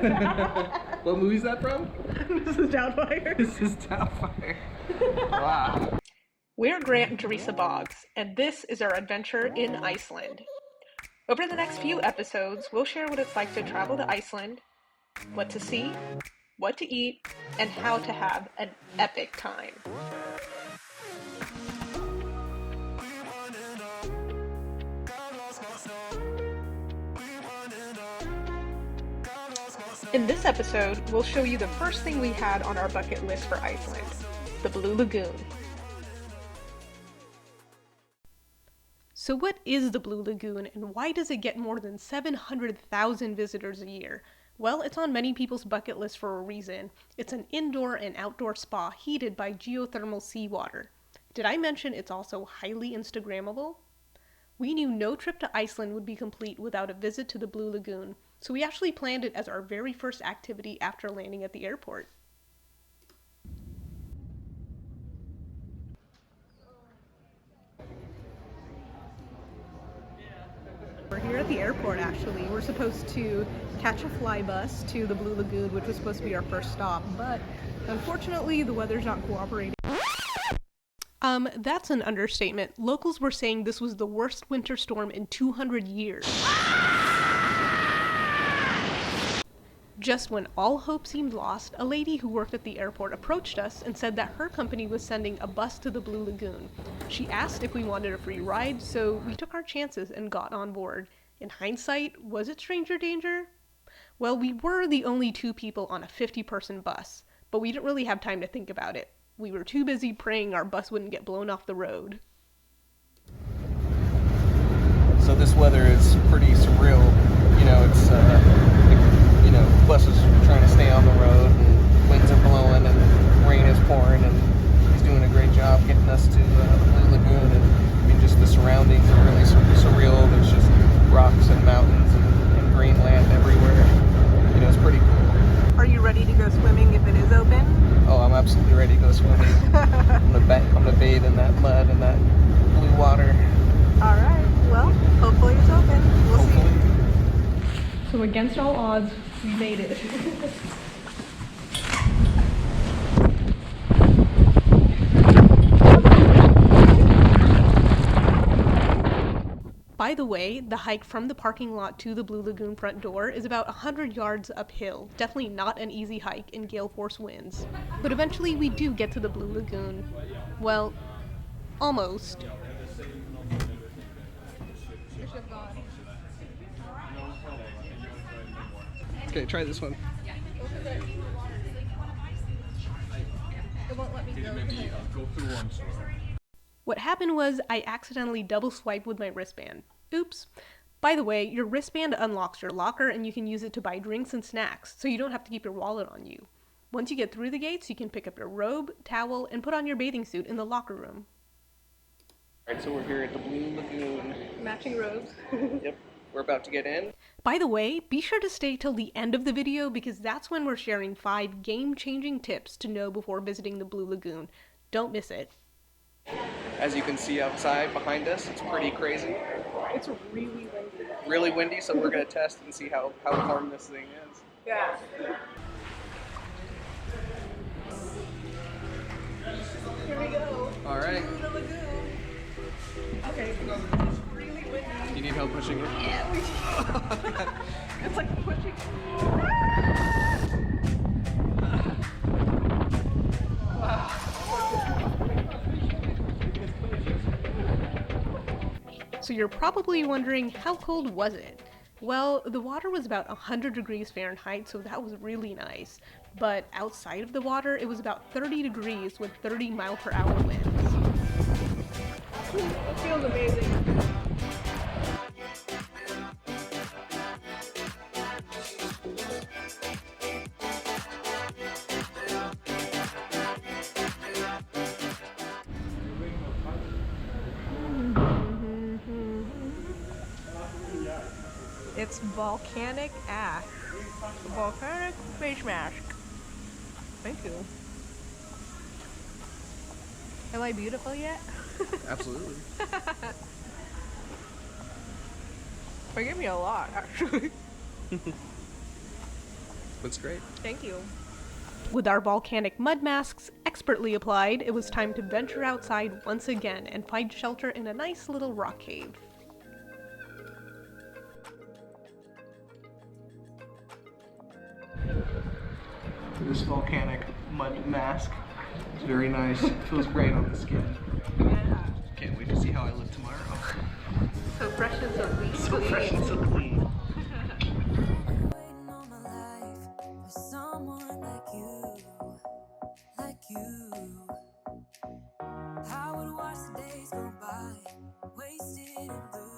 What movie is that from? This is Doubtfire. This is Doubtfire. Wow. We're Grant and Teresa Boggs, and this is our adventure in Iceland. Over the next few episodes, we'll share what it's like to travel to Iceland, what to see, what to eat, and how to have an epic time. In this episode, we'll show you the first thing we had on our bucket list for Iceland, the Blue Lagoon. So what is the Blue Lagoon, and why does it get more than 700,000 visitors a year? Well, it's on many people's bucket list for a reason. It's an indoor and outdoor spa heated by geothermal seawater. Did I mention it's also highly Instagrammable? We knew no trip to Iceland would be complete without a visit to the Blue Lagoon, so we actually planned it as our very first activity after landing at the airport. We're here at the airport, actually. We're supposed to catch a fly bus to the Blue Lagoon, which was supposed to be our first stop, but unfortunately the weather's not cooperating. That's an understatement. Locals were saying this was the worst winter storm in 200 years. Just when all hope seemed lost, a lady who worked at the airport approached us and said that her company was sending a bus to the Blue Lagoon. She asked if we wanted a free ride, so we took our chances and got on board. In hindsight, was it stranger danger? Well, we were the only two people on a 50-person bus, but we didn't really have time to think about it. We were too busy praying our bus wouldn't get blown off the road. So this weather is pretty surreal. You know, it's buses trying to stay on the road, and winds are blowing, and rain is pouring, and he's doing a great job getting us to the Blue Lagoon. And I mean, just the surroundings are really surreal. There's just rocks and mountains and green land everywhere. You know, it's pretty cool. Are you ready to go swimming if it is open? Oh, I'm absolutely ready to go swimming. I'm gonna bathe in that mud and that blue water. All right. Well, hopefully it's open. We'll see. So against all odds, we made it. By the way, the hike from the parking lot to the Blue Lagoon front door is about 100 yards uphill. Definitely not an easy hike in gale force winds. But eventually we do get to the Blue Lagoon. Well, almost. Okay, try this one. It won't let me go through one. What happened was I accidentally double swiped with my wristband. Oops. By the way, your wristband unlocks your locker and you can use it to buy drinks and snacks, so you don't have to keep your wallet on you. Once you get through the gates, you can pick up your robe, towel, and put on your bathing suit in the locker room. Alright, so we're here at the Blue Lagoon. Matching robes. Yep, we're about to get in. By the way, be sure to stay till the end of the video because that's when we're sharing 5 game-changing tips to know before visiting the Blue Lagoon. Don't miss it. As you can see outside behind us, it's pretty crazy. It's really windy. Really windy, so we're going to test and see how warm this thing is. Yeah. Here we go. All right. Blue Lagoon. Okay, it's really windy. You need help pushing it? Yeah, we do. It's like pushing. So you're probably wondering, how cold was it? Well, the water was about 100 degrees Fahrenheit, so that was really nice. But outside of the water, it was about 30 degrees with 30-mile-per-hour winds. It feels amazing. It's volcanic ash. Volcanic face mask. Thank you. Am I beautiful yet? Absolutely. They give me a lot, actually. Looks great. Thank you. With our volcanic mud masks expertly applied, it was time to venture outside once again and find shelter in a nice little rock cave. This volcanic mud mask is very nice. Feels great on the skin. Yeah. Can't wait to see how I look tomorrow. So fresh and so clean. So fresh and so clean. Waiting all my life for someone like you. I would watch the days go by, wasted in blue.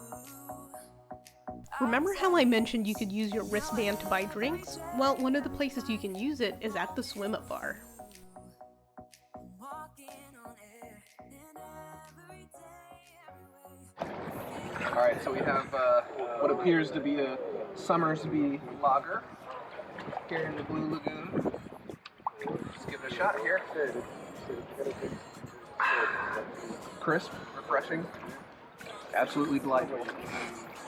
Remember how I mentioned you could use your wristband to buy drinks? Well, one of the places you can use it is at the swim-up bar. Walking on air and every day, every way. Alright, so we have what appears to be a Summersby lager here in the Blue Lagoon. Just give it a shot here. Crisp, refreshing, absolutely delightful.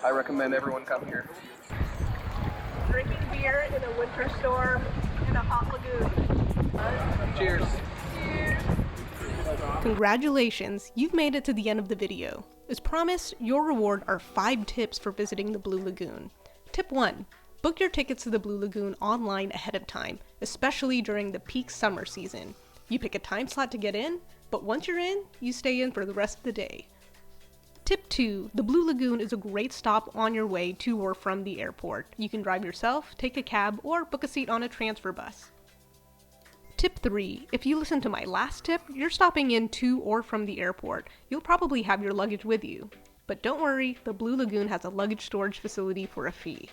I recommend everyone come here. Drinking beer in a winter storm in a hot lagoon. Cheers. Congratulations, you've made it to the end of the video. As promised, your reward are 5 tips for visiting the Blue Lagoon. Tip 1. Book your tickets to the Blue Lagoon online ahead of time, especially during the peak summer season. You pick a time slot to get in, but once you're in, you stay in for the rest of the day. Tip 2. The Blue Lagoon is a great stop on your way to or from the airport. You can drive yourself, take a cab, or book a seat on a transfer bus. Tip 3. If you listen to my last tip, you're stopping in to or from the airport. You'll probably have your luggage with you. But don't worry, the Blue Lagoon has a luggage storage facility for a fee.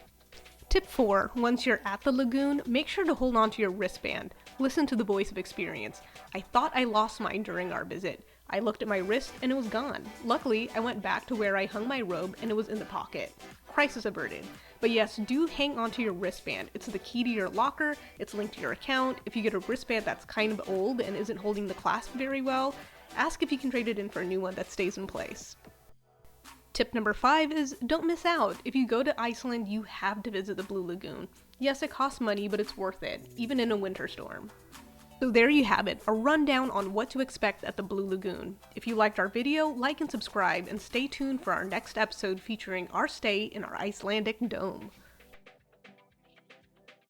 Tip 4. Once you're at the lagoon, make sure to hold on to your wristband. Listen to the voice of experience. I thought I lost mine during our visit. I looked at my wrist and it was gone. Luckily, I went back to where I hung my robe and it was in the pocket. Crisis averted. But yes, do hang onto your wristband. It's the key to your locker, it's linked to your account. If you get a wristband that's kind of old and isn't holding the clasp very well, ask if you can trade it in for a new one that stays in place. Tip number 5 is don't miss out. If you go to Iceland, you have to visit the Blue Lagoon. Yes, it costs money, but it's worth it, even in a winter storm. So there you have it, a rundown on what to expect at the Blue Lagoon. If you liked our video, like and subscribe, and stay tuned for our next episode featuring our stay in our Icelandic dome.